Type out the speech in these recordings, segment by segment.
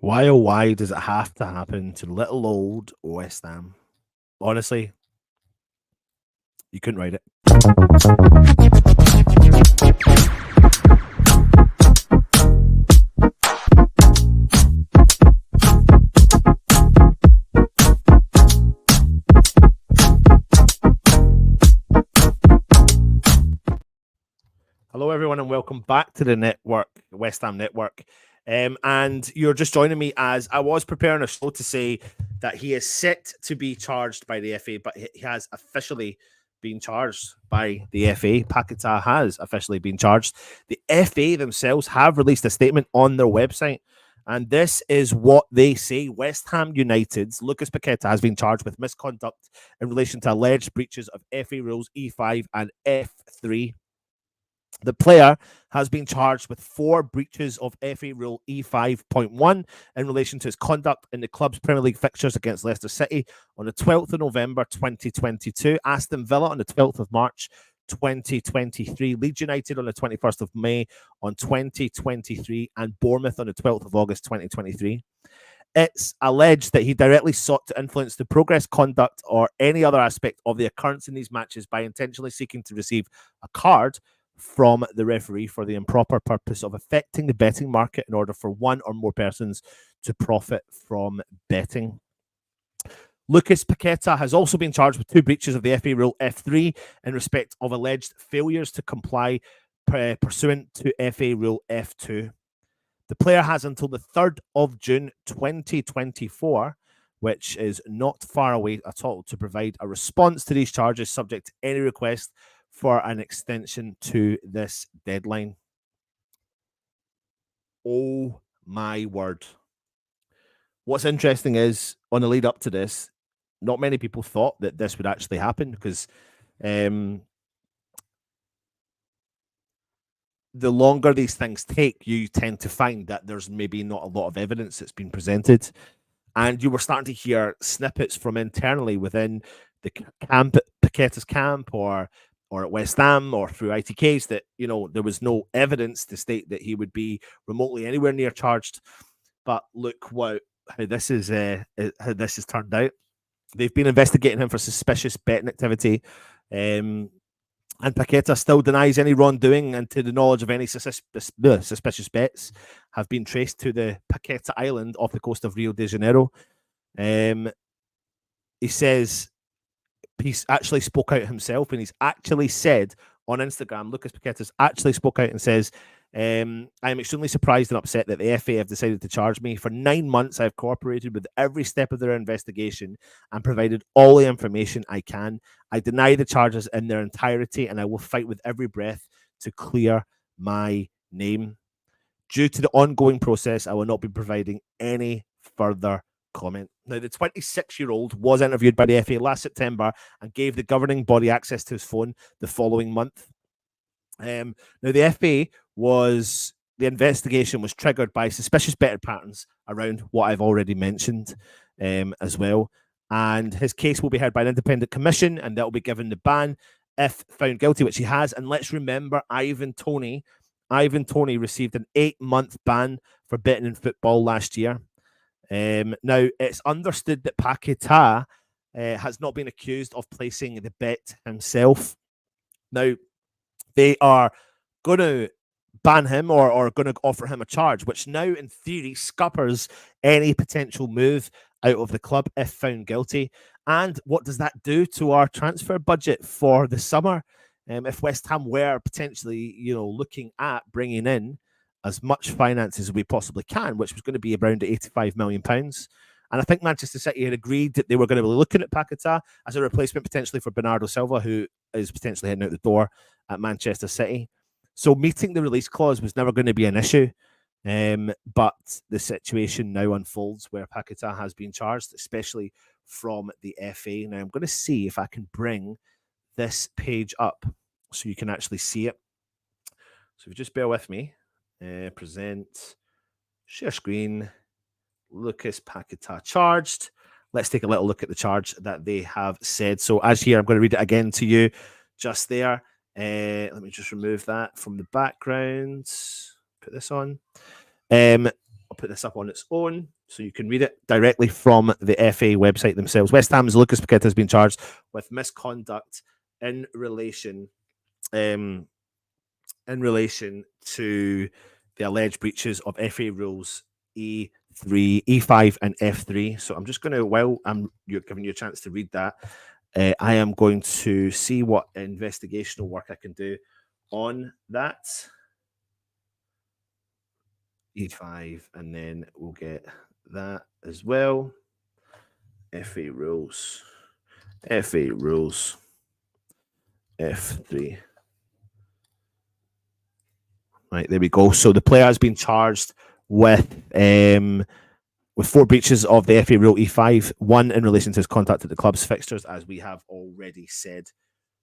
Why, oh, why does it have to happen to little old West Ham? Honestly, you couldn't write it. Hello, everyone, and welcome back to the network, West Ham Network. And you're just joining me as I was preparing a show to say that he is set to be charged by the FA, but he has officially been charged by the FA. Paqueta has officially been charged. The FA themselves have released a statement on their website, and this is what they say. West Ham United's Lucas Paqueta has been charged with misconduct in relation to alleged breaches of FA rules E5 and F3. The player has been charged with 4 breaches of FA Rule E5.1 in relation to his conduct in the club's Premier League fixtures against Leicester City on the 12th of November 2022, Aston Villa on the 12th of March 2023, Leeds United on the 21st of May on 2023, and Bournemouth on the 12th of August 2023. It's alleged that he directly sought to influence the progress, conduct, or any other aspect of the occurrence in these matches by intentionally seeking to receive a card from the referee for the improper purpose of affecting the betting market in order for one or more persons to profit from betting. Lucas Paqueta has also been charged with 2 breaches of the FA Rule F3 in respect of alleged failures to comply pursuant to FA Rule F2. The player has until the 3rd of June 2024, which is not far away at all, to provide a response to these charges subject to any request for an extension to this deadline. Oh my word. What's interesting is, on the lead up to this, not many people thought that this would actually happen because the longer these things take, you tend to find that there's maybe not a lot of evidence that's been presented. And you were starting to hear snippets from internally within the camp, Paqueta's camp, or at West Ham, or through ITKs, that there was no evidence to state that he would be remotely anywhere near charged. But look how this is how this has turned out. They've been investigating him for suspicious betting activity, and Paqueta still denies any wrongdoing, and to the knowledge of any suspicious bets have been traced to the Paqueta Island off the coast of Rio de Janeiro. He says he's actually spoke out himself, and he's actually said on Instagram, Lucas Paqueta's actually spoke out and says, I am extremely surprised and upset that the FA have decided to charge me. For 9 months, I've cooperated with every step of their investigation and provided all the information I can. I deny the charges in their entirety, and I will fight with every breath to clear my name. Due to the ongoing process, I will not be providing any further comment. Now, the 26-year-old was interviewed by the FA last September and gave the governing body access to his phone the following month. Now, the investigation was triggered by suspicious betting patterns around what I've already mentioned as well. And his case will be heard by an independent commission, and that will be given the ban if found guilty, which he has. And let's remember, Ivan Toney received an 8-month ban for betting in football last year. Now, it's understood that Paqueta has not been accused of placing the bet himself. Now, they are going to ban him or going to offer him a charge, which now, in theory, scuppers any potential move out of the club if found guilty. And what does that do to our transfer budget for the summer? If West Ham were potentially, looking at bringing in as much finance as we possibly can, which was going to be around £85 million. And I think Manchester City had agreed that they were going to be looking at Paqueta as a replacement potentially for Bernardo Silva, who is potentially heading out the door at Manchester City. So meeting the release clause was never going to be an issue. But the situation now unfolds where Paqueta has been charged, especially from the FA. Now, I'm going to see if I can bring this page up so you can actually see it. So if you just bear with me. Present, share screen, Lucas Paqueta charged. Let's take a little look at the charge that they have said. So as here, I'm going to read it again to you just there. Let me just remove that from the background. Put this on. I'll put this up on its own so you can read it directly from the FA website themselves. West Ham's Lucas Paqueta has been charged with misconduct in relation to the alleged breaches of FA rules E3, E5, and F3. So I'm just going to, while you're giving you a chance to read that, I am going to see what investigational work I can do on that. E5, and then we'll get that as well. FA rules, F3. Right, there we go. So the player has been charged with 4 breaches of the FA Rule E5, 1 in relation to his contact at the club's fixtures, as we have already said.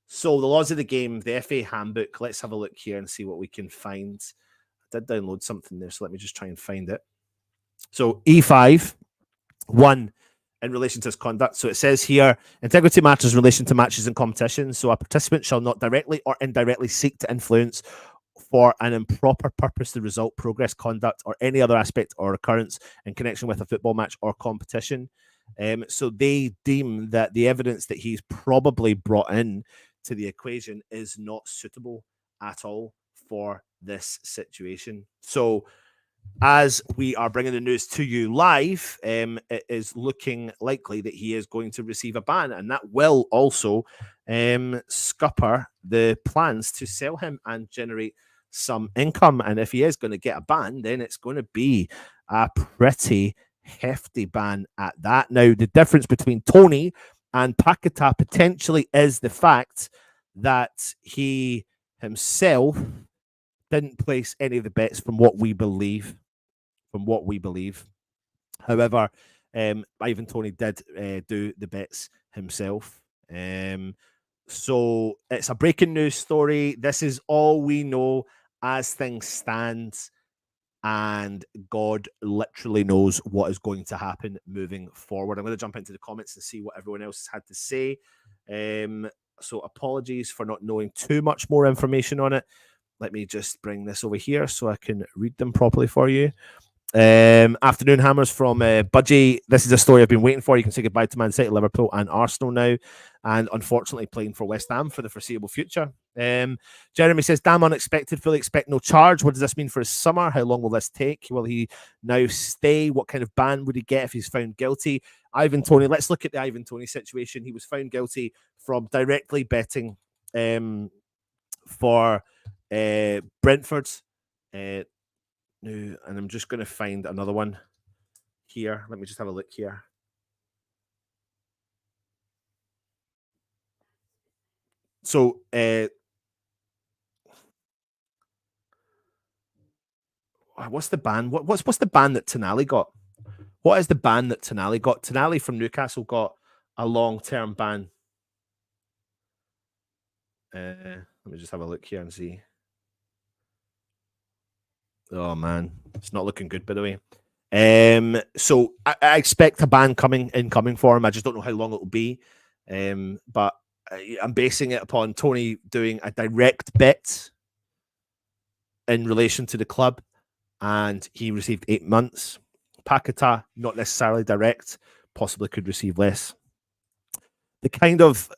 So the laws of the game, the FA handbook, let's have a look here and see what we can find. I did download something there, so let me just try and find it. So E5, 1 in relation to his conduct. So it says here, integrity matters in relation to matches and competitions. So a participant shall not directly or indirectly seek to influence for an improper purpose the result, progress, conduct, or any other aspect or occurrence in connection with a football match or competition. So they deem that the evidence that he's probably brought in to the equation is not suitable at all for this situation. So as we are bringing the news to you live, it is looking likely that he is going to receive a ban, and that will also scupper the plans to sell him and generate some income. And if he is going to get a ban, then it's going to be a pretty hefty ban at that. Now, the difference between Tony and Paqueta potentially is the fact that he himself didn't place any of the bets from what we believe. However, Ivan Toney did do the bets himself. So it's a breaking news story. This is all we know as things stand, and God literally knows what is going to happen moving forward. I'm going to jump into the comments and see what everyone else has had to say. So apologies for not knowing too much more information on it. Let me just bring this over here so I can read them properly for you. Afternoon hammers from Budgie. This is a story I've been waiting for. You can say goodbye to Man City, Liverpool, and Arsenal now, and unfortunately playing for West Ham for the foreseeable future. Jeremy says, damn unexpected, fully expect no charge. What does this mean for his summer? How long will this take? Will he now stay? What kind of ban would he get if he's found guilty? Ivan Toney, let's look at the Ivan Toney situation. He was found guilty from directly betting for Brentford. And I'm just going to find another one here. Let me just have a look here. So, what's the ban? What's the ban that Tonali got? What is the ban that Tonali got? Tonali from Newcastle got a long-term ban. Let me just have a look here and see. Oh man, it's not looking good, by the way. So I expect a ban coming for him. I just don't know how long it will be. But I'm basing it upon Tony doing a direct bet in relation to the club, and he received 8 months. Paqueta, not necessarily direct, possibly could receive less. The kind of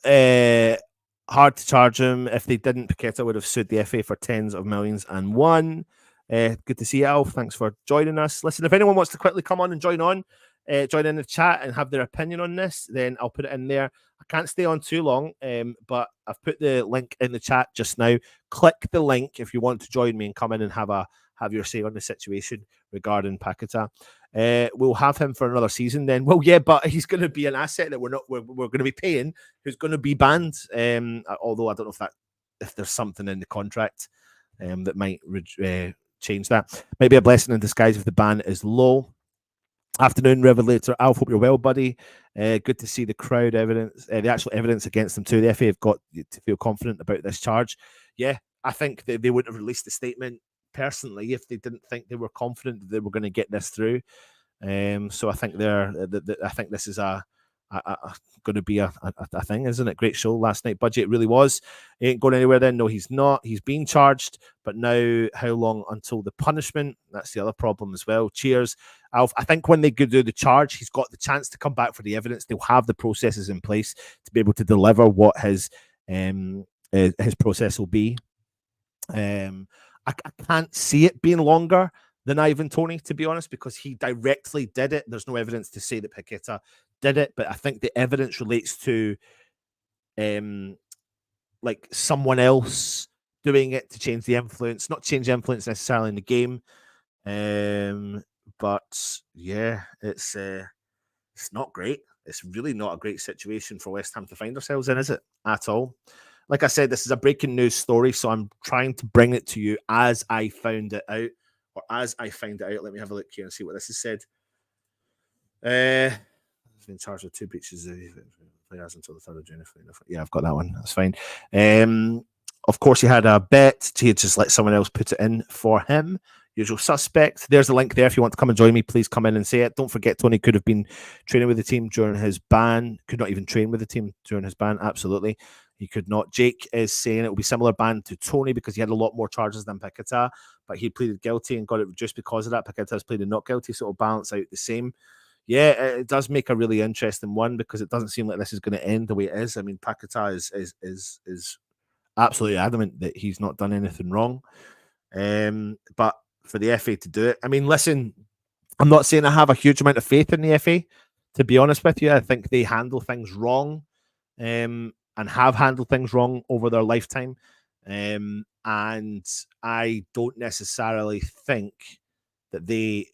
hard to charge him. If they didn't, Paqueta would have sued the FA for tens of millions and won. Good to see you, Alf. Thanks for joining us. Listen, if anyone wants to quickly come on and join in the chat and have their opinion on this, then I'll put it in there. I can't stay on too long, but I've put the link in the chat just now. Click the link if you want to join me and come in and have your say on the situation regarding Paqueta. We'll have him for another season then. Well, yeah, but he's going to be an asset that we're going to be paying, who's going to be banned. Although I don't know if there's something in the contract that might change that. Might be a blessing in disguise if the ban is low. Afternoon, Revelator. Alf, hope you're well, buddy. Good to see the crowd evidence, the actual evidence against them too. The FA have got to feel confident about this charge. Yeah, I think they wouldn't have released a statement personally if they didn't think they were confident that they were going to get this through. So I think I think this is a going to be a thing, isn't it? Great show last night, Budgie. It really was. He ain't going anywhere then. No, he's not. He's being charged, but now how long until the punishment? That's the other problem as well. Cheers, Alf. I think when they do the charge, he's got the chance to come back for the evidence. They'll have the processes in place to be able to deliver what his process will be. I can't see it being longer than Ivan Toney, to be honest, because he directly did it. There's no evidence to say that Paqueta did it, but I think the evidence relates to like someone else doing it to change the influence, not change the influence necessarily in the game. But yeah, it's not great. It's really not a great situation for West Ham to find ourselves in, is it? At all. Like I said, this is a breaking news story, so I'm trying to bring it to you as I found it out, or as I find it out. Let me have a look here and see what this has said. He's been charged with 2 breaches of players until the 3rd of June. Yeah, I've got that one. That's fine. Of course, he had a bet. He had just let someone else put it in for him. Usual suspect. There's a link there. If you want to come and join me, please come in and say it. Don't forget, Tony could have been training with the team during his ban. Could not even train with the team during his ban. Absolutely. He could not. Jake is saying it will be similar ban to Tony because he had a lot more charges than Paqueta, but he pleaded guilty and got it reduced because of that. Paqueta has pleaded not guilty, so it'll balance out the same. Yeah, it does make a really interesting one because it doesn't seem like this is going to end the way it is. I mean, Paqueta is absolutely adamant that he's not done anything wrong. But for the FA to do it, I mean, listen, I'm not saying I have a huge amount of faith in the FA, to be honest with you. I think they handle things wrong. And have handled things wrong over their lifetime. And I don't necessarily think that they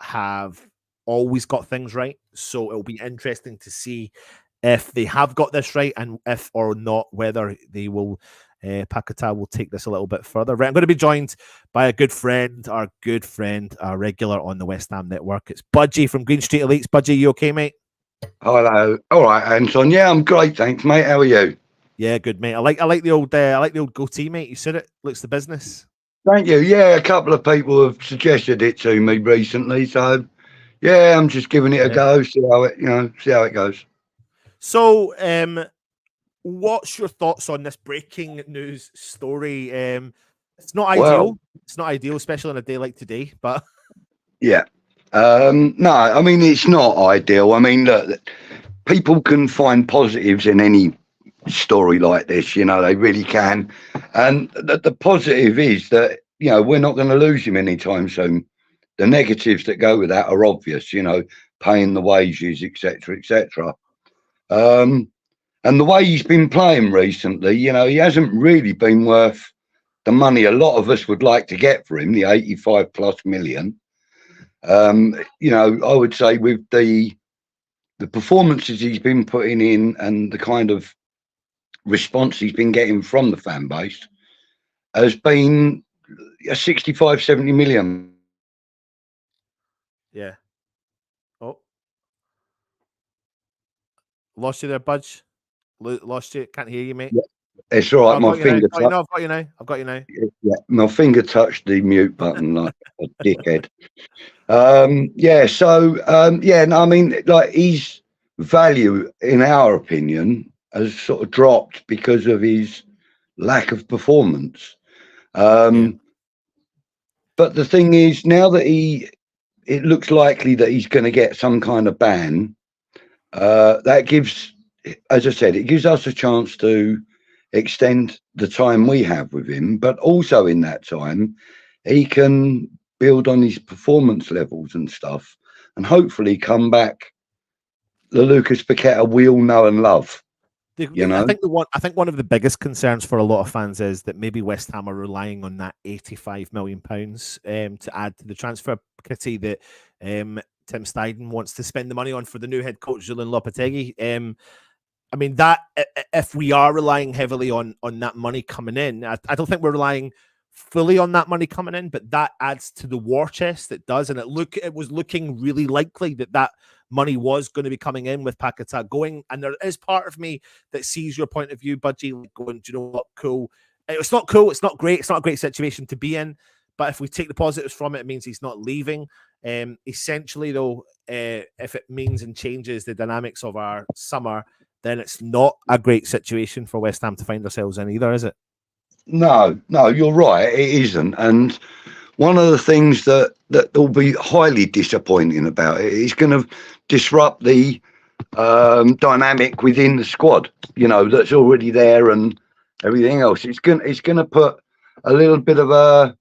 have always got things right. So it'll be interesting to see if they have got this right and if or not, whether they will, Paqueta will take this a little bit further. Right, I'm going to be joined by a good friend, our regular on the West Ham Network. It's Budgie from Green Street Elites. Budgie, you okay, mate? Hello. All right, Anton. Yeah, I'm great, thanks, mate. How are you? Yeah, good, mate. I like the old goatee, mate. You said it. Looks the business. Thank you. Yeah, a couple of people have suggested it to me recently, so yeah, I'm just giving it a go. See how it goes. So, what's your thoughts on this breaking news story? It's not ideal. Well, it's not ideal, especially on a day like today. But yeah. No, I mean, it's not ideal. I mean, look, people can find positives in any story like this, they really can. And the positive is that, we're not going to lose him anytime soon. The negatives that go with that are obvious, paying the wages, etc., etc. And the way he's been playing recently, he hasn't really been worth the money a lot of us would like to get for him, the 85 plus million. I would say with the performances he's been putting in and the kind of response he's been getting from the fan base has been a 65, 70 million. Yeah. Oh. Lost you there, Budge. Lost you. Can't hear you, mate. Yeah. It's all right. My finger. I've got you now. I've got you now. Yeah, my finger touched the mute button like a dickhead. I mean, like, his value, in our opinion, has sort of dropped because of his lack of performance. But the thing is, now that it looks likely that he's going to get some kind of ban, that gives, as I said, it gives us a chance to extend the time we have with him, but also in that time, he can build on his performance levels and stuff, and hopefully come back the Lucas Paqueta we all know and love. I think one of the biggest concerns for a lot of fans is that maybe West Ham are relying on that £85 million to add to the transfer kitty that Tim Steidten wants to spend the money on for the new head coach Julian Lopetegui. I mean, that if we are relying heavily on that money coming in, I don't think we're relying fully on that money coming in, but that adds to the war chest. It does, and it was looking really likely that money was going to be coming in with Paqueta going. And there is part of me that sees your point of view, Budgie, going, do you know what? Cool. It's not cool. It's not great. It's not a great situation to be in. But if we take the positives from it, it means he's not leaving. Essentially, though, if it means and changes the dynamics of our summer, then it's not a great situation for West Ham to find ourselves in either, is it? No, you're right. It isn't. And one of the things that will be highly disappointing about it is going to disrupt the dynamic within the squad. That's already there and everything else. It's going to put a little bit of a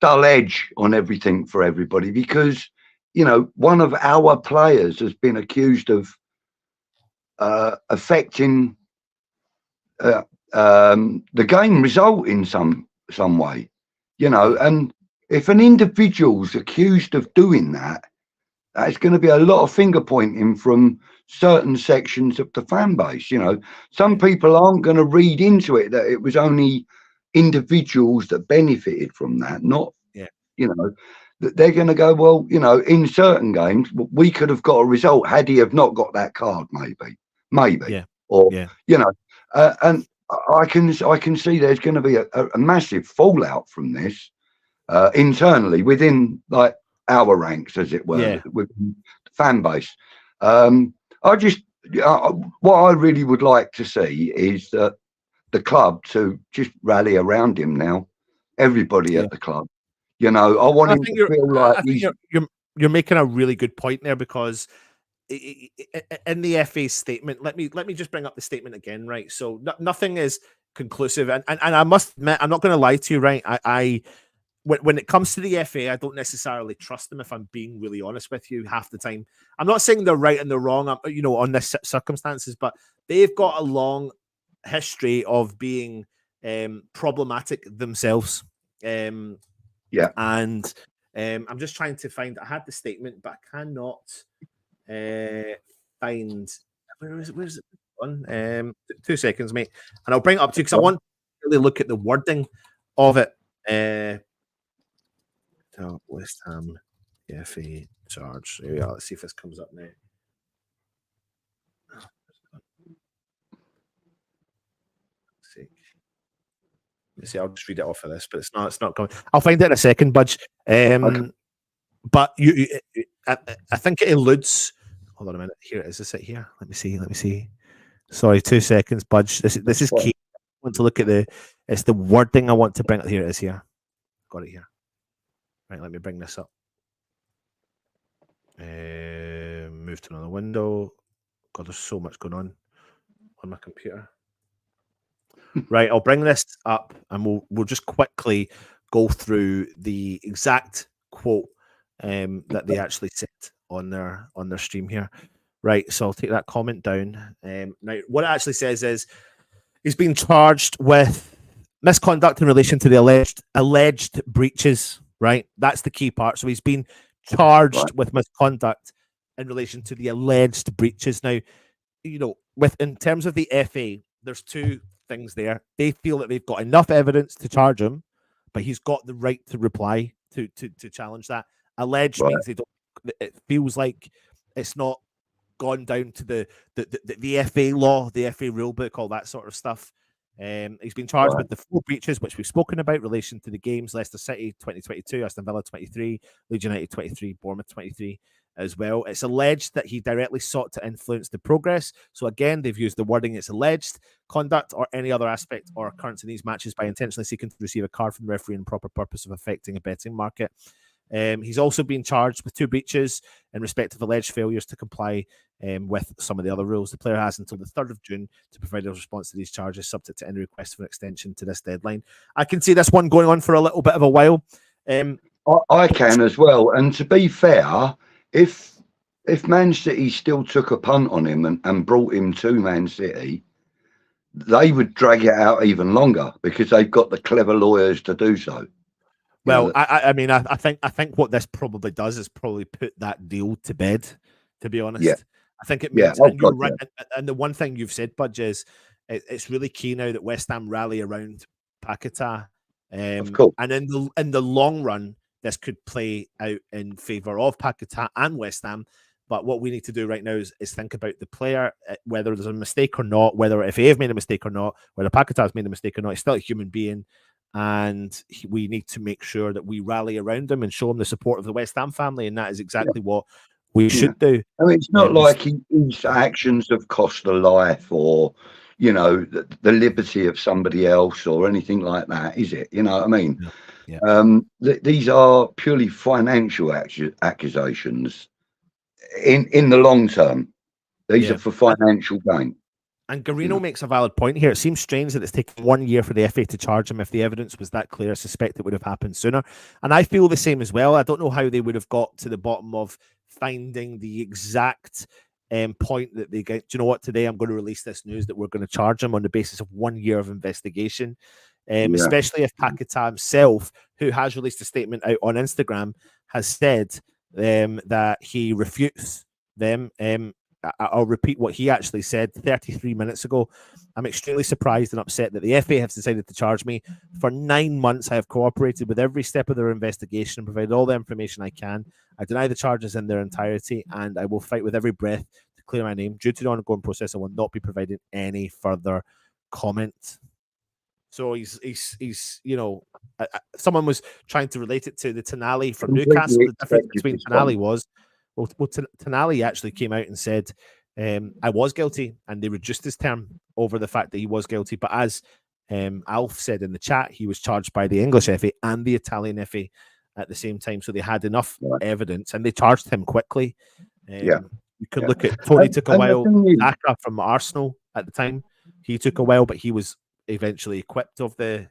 dull edge on everything for everybody, because one of our players has been accused of affecting the game result in some way, and if an individual's accused of doing that, it's going to be a lot of finger pointing from certain sections of the fan base. Some people aren't going to read into it that it was only individuals that benefited from that, not they're going to go, well, in certain games we could have got a result had he have not got that card, maybe, or and I can see there's going to be a massive fallout from this internally within like our ranks, as it were, with the fan base. What I really would like to see is that the club to just rally around him now. Everybody at the club, I want him to feel like you're making a really good point there, because in the FA's statement, let me just bring up the statement again, right? So nothing is conclusive, and I must admit, I'm not going to lie to you, right? I when it comes to the FA, I don't necessarily trust them, if I'm being really honest with you, half the time. I'm not saying they're right and they're wrong, on this circumstances, but they've got a long history of being problematic themselves. And I'm just trying to find. I had the statement, but I cannot find. Where's it on? 2 seconds, mate, and I'll bring it up to you because I want to really look at the wording of it. West Ham FA charge. Here we are. Let's see if this comes up now. Let's see, I'll just read it off of this, but it's not coming. I'll find it in a second, Budge. Okay. But I think it alludes. Hold on a minute. Here it is. Is it here? Let me see. Sorry, 2 seconds, Budge. This is key. I want to look at it's the wording I want to bring. Here it is. Here, got it here. Right, let me bring this up. Move to another window. God, there's so much going on my computer. Right, I'll bring this up and we'll just quickly go through the exact quote that they actually said on their stream here. Right, so I'll take that comment down. Now, what it actually says is he's been charged with misconduct in relation to the alleged breaches. Right, that's the key part. So he's been charged with misconduct in relation to the alleged breaches. Now, in terms of the FA, there's two things there. They feel that they've got enough evidence to charge him, but he's got the right to reply to challenge that. Alleged means they don't. It feels like it's not gone down to the FA law, the FA rule book, all that sort of stuff. He's been charged with the 4 breaches, which we've spoken about, in relation to the games: Leicester City 2022, Aston Villa 23, Leeds United 23, Bournemouth 23 as well. It's alleged that he directly sought to influence the progress. So again, they've used the wording, it's alleged conduct or any other aspect or occurrence in these matches by intentionally seeking to receive a card from the referee in proper purpose of affecting a betting market. He's also been charged with 2 breaches in respect of alleged failures to comply with some of the other rules. The player has until the 3rd of June to provide a response to these charges, subject to any request for an extension to this deadline. I can see this one going on for a little bit of a while. I can as well. And to be fair, if Man City still took a punt on him and brought him to Man City, they would drag it out even longer because they've got the clever lawyers to do so. Well, I mean, I think what this probably does is probably put that deal to bed, to be honest. I think it means, and you're right. And the one thing you've said, Budge, is it's really key now that West Ham rally around Paqueta. And in the long run, this could play out in favour of Paqueta and West Ham. But what we need to do right now is think about the player, whether there's a mistake or not, whether if he has made a mistake or not, whether Paqueta has made a mistake or not. He's still a human being. and we need to make sure that we rally around him and show him the support of the West Ham family, and that is exactly what we should do. I mean, it's not like his actions have cost a life or, you know, the liberty of somebody else or anything like that, is it? You know what I mean? These are purely financial accusations in the long term. These are for financial gain. And Garino makes a valid point here. It seems strange that it's taken 1 year for the FA to charge him. If the evidence was that clear, I suspect it would have happened sooner. And I feel the same as well. I don't know how they would have got to the bottom of finding the exact point that they get. Do you know what? Today I'm going to release this news that we're going to charge him on the basis of 1 year of investigation. Especially if Paqueta himself, who has released a statement out on Instagram, has said that he refutes them. I'll repeat what he actually said 33 minutes ago. I'm extremely surprised and upset that the FA have decided to charge me. For 9 months, I have cooperated with every step of their investigation and provided all the information I can. I deny the charges in their entirety, and I will fight with every breath to clear my name. Due to the ongoing process, I will not be providing any further comment. So he's you know, someone was trying to relate it to the Tonali from Newcastle. The difference between Tonali was, well, Tonali actually came out and said, I was guilty, and they reduced his term over the fact that he was guilty. But as Alf said in the chat, he was charged by the English FA and the Italian FA at the same time. So they had enough evidence, and they charged him quickly. You can look at Tony took a while. Xhaka from Arsenal at the time, he took a while, but he was eventually equipped of the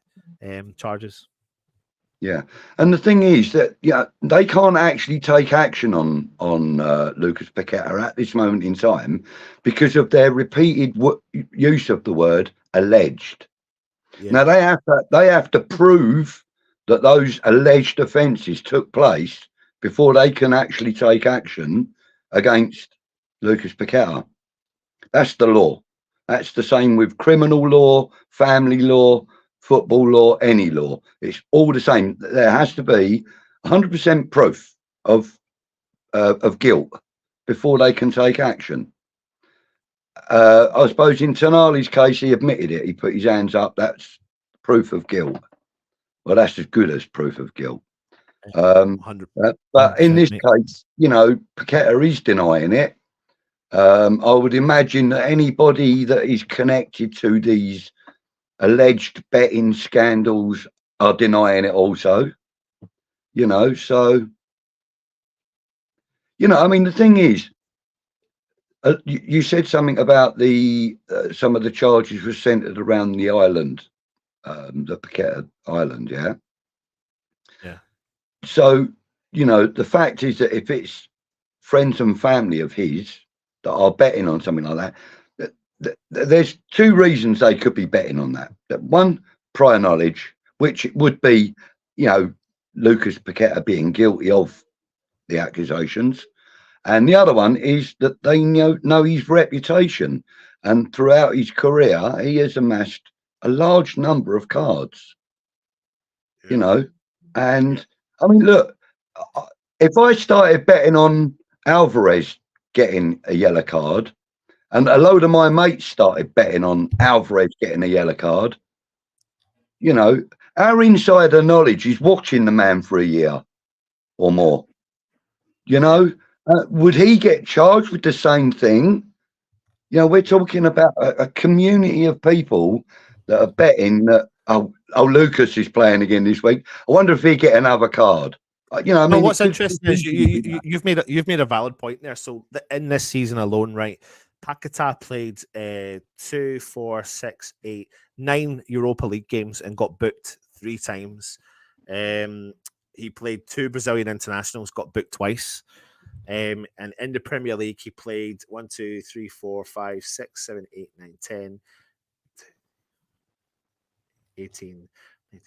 charges. Yeah, and the thing is that they can't actually take action on Lucas Paqueta at this moment in time because of their repeated use of the word alleged. Now they have to prove that those alleged offences took place before they can actually take action against Lucas Paqueta. That's the law. That's the same with criminal law, family law, football law, any law. It's all the same. There has to be 100% proof of guilt before they can take action. I suppose in Tonali's case, he admitted it. He put his hands up. That's proof of guilt. Well, that's as good as proof of guilt. But in this case, you know, Paqueta is denying it. I would imagine that anybody that is connected to these alleged betting scandals are denying it also, you know. So, you know, I mean, the thing is, you said something about the some of the charges were centered around the island, the Paqueta Island, yeah. So, you know, the fact is that if it's friends and family of his that are betting on something like that, there's two reasons they could be betting on that. One, prior knowledge, which would be, you know, Lucas Paqueta being guilty of the accusations. And the other one is that they know his reputation. And throughout his career, he has amassed a large number of cards, you know. And I mean, look, if I started betting on Alvarez getting a yellow card, and a load of my mates started betting on Alvarez getting a yellow card, you know, our insider knowledge is watching the man for a year or more. You know, would he get charged with the same thing? You know, we're talking about a community of people that are betting that, oh, Lucas is playing again this week. I wonder if he get another card. You know, I mean, what's interesting is you've made a valid point there. So in this season alone, right, Paqueta played 2, 4, 6, 8, 9 Europa League games and got booked 3 times. He played 2 Brazilian internationals, got booked twice. And in the Premier League, he played 1, 2, 3, 4, 5, 6, 7, 8, 9, 10, 18, 19,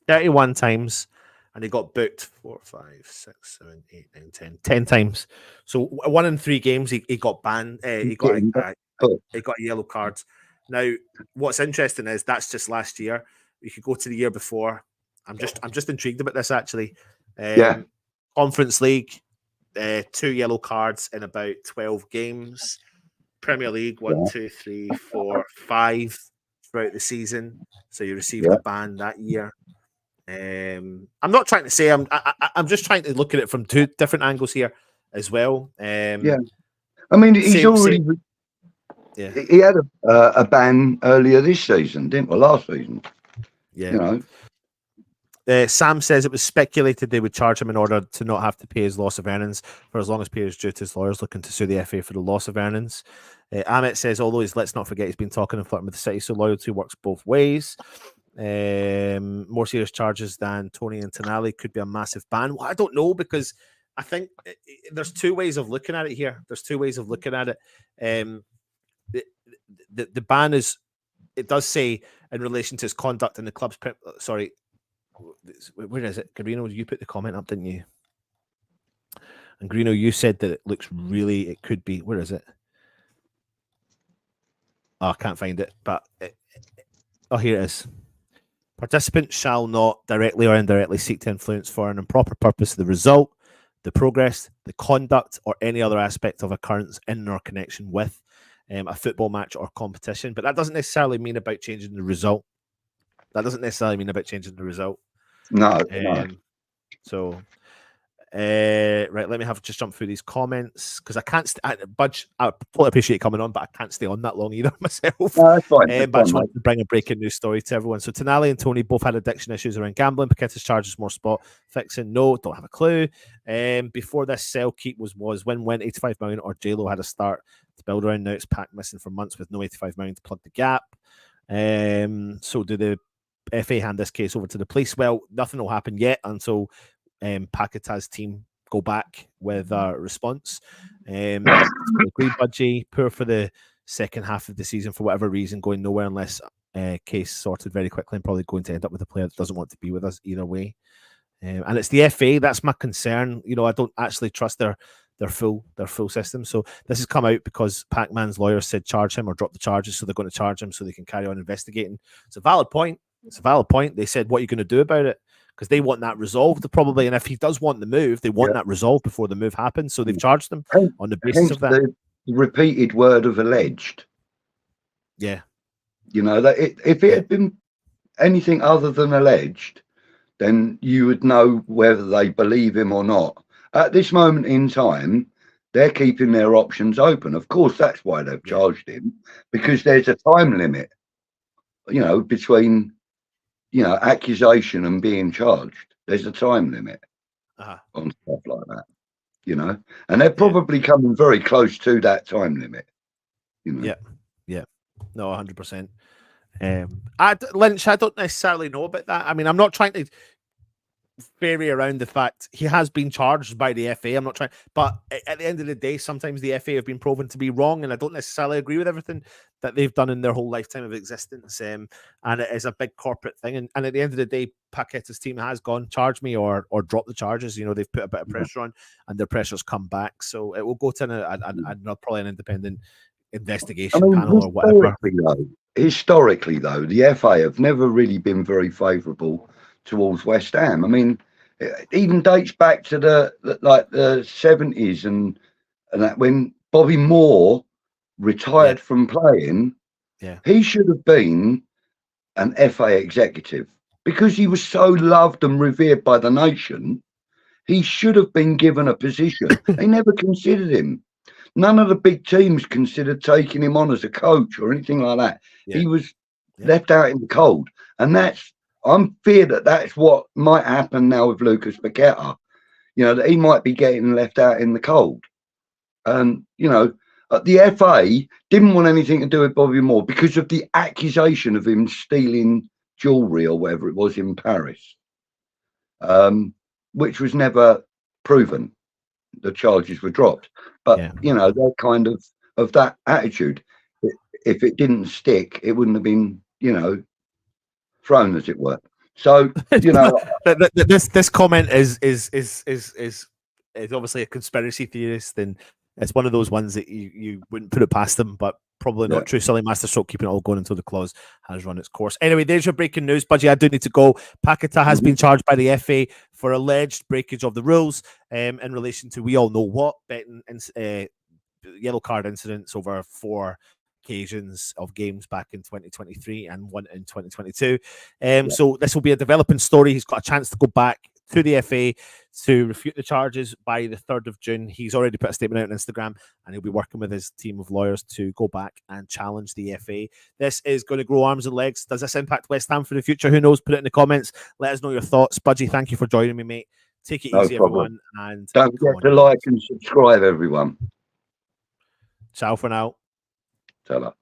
31 times, and he got booked 4, 5, 6, 7, 8, 9, 10, 10 times. So 1 in 3 games he got banned. He got a yellow card. Now, what's interesting is that's just last year. You could go to the year before. I'm just intrigued about this actually. Conference League, 2 yellow cards in about 12 games. Premier League, 1, 2, 3, 4, 5 throughout the season, so you received a ban that year. I'm not trying to say I'm just trying to look at it from two different angles here as well. I mean, he's already. Yeah, he had a ban earlier this season, didn't we? Last season. Yeah. You know. Sam says it was speculated they would charge him in order to not have to pay his loss of earnings for as long as pay is due to his lawyers looking to sue the FA for the loss of earnings. Amit says, although let's not forget he's been talking and flirting with the city, so loyalty works both ways. More serious charges than Tony and Tonali could be a massive ban. Well, I don't know, because I think there's two ways of looking at it here. There's two ways of looking at it. The ban is, it does say in relation to his conduct in the club's sorry, where is it? Garino, you put the comment up, didn't you? And Garino, you said that it looks really, it could be, where is it? Oh, I can't find it, but here it is. Participants shall not directly or indirectly seek to influence for an improper purpose the result, the progress, the conduct, or any other aspect of occurrence in or connection with a football match or competition. But that doesn't necessarily mean about changing the result. That doesn't necessarily mean about changing the result. No. So, right, let me just jump through these comments, because I can't. Budge, I totally appreciate you coming on, but I can't stay on that long either myself. No, that's fine. But I just wanted to bring a breaking news story to everyone. So Tonali and Tony both had addiction issues around gambling. Paqueta's charges more spot fixing. No, don't have a clue. Before this, sell keep was win-win 85 million, or JLo had a start to build around. Now it's Pac missing for months with no 85 million to plug the gap. So do the FA hand this case over to the police? Well, nothing will happen yet until Paqueta's team go back with a response. Agree, Budgie. Poor for the second half of the season for whatever reason, going nowhere unless case sorted very quickly, and probably going to end up with a player that doesn't want to be with us either way. And it's the FA, that's my concern. You know, I don't actually trust their full system. So this has come out because Pac-Man's lawyer said charge him or drop the charges, so they're going to charge him so they can carry on investigating. It's a valid point. They said, what are you going to do about it? Because they want that resolved probably, and if he does want the move, they want that resolved before the move happens. So they've charged him on the basis of that. The repeated word of alleged. Yeah, you know that if it had been anything other than alleged, then you would know whether they believe him or not. At this moment in time, they're keeping their options open. Of course, that's why they've charged him, because there's a time limit, you know, between, you know, accusation and being charged. There's a time limit on stuff like that, you know, and they're probably coming very close to that time limit, you know. Yeah. No, 100%. Lynch, I don't necessarily know about that. I mean, I'm not trying to ferry around the fact he has been charged by the FA. I'm not trying, but at the end of the day, sometimes the FA have been proven to be wrong, and I don't necessarily agree with everything that they've done in their whole lifetime of existence. And it is a big corporate thing. And at the end of the day, Paqueta's team has gone, charge me or drop the charges. You know, they've put a bit of pressure on, and their pressure's come back. So it will go to probably an independent investigation panel or whatever. Historically, though, the FA have never really been very favourable towards West Ham. I mean, it even dates back to the 70s and that, when Bobby Moore retired from playing. He should have been an FA executive because he was so loved and revered by the nation. He should have been given a position. They never considered him. None of the big teams considered taking him on as a coach or anything like that. He was left out in the cold, and I'm feared that's what might happen now with Lucas Paqueta. You know, that he might be getting left out in the cold. And, you know, the FA didn't want anything to do with Bobby Moore because of the accusation of him stealing jewellery or whatever it was in Paris, which was never proven. The charges were dropped. But, you know, they're kind of that attitude. If it didn't stick, it wouldn't have been, you know, thrown, as it were. So, you know, this comment is obviously a conspiracy theorist, and it's one of those ones that you wouldn't put it past them, but probably not true. Silly Masterstroke keeping it all going until the clause has run its course. Anyway, there's your breaking news, Budgie. I do need to go. Paqueta has been charged by the FA for alleged breakage of the rules in relation to, we all know what, betting and yellow card incidents over 4 occasions of games back in 2023 and one in 2022. So this will be a developing story. He's got a chance to go back to the FA to refute the charges by the 3rd of June. He's already put a statement out on Instagram, and he'll be working with his team of lawyers to go back and challenge the FA. This is going to grow arms and legs. Does this impact West Ham for the future? Who knows? Put it in the comments. Let us know your thoughts. Budgie, thank you for joining me, mate. Take it easy, everyone. And don't forget to like and subscribe, everyone. Ciao for now. Ta-ra.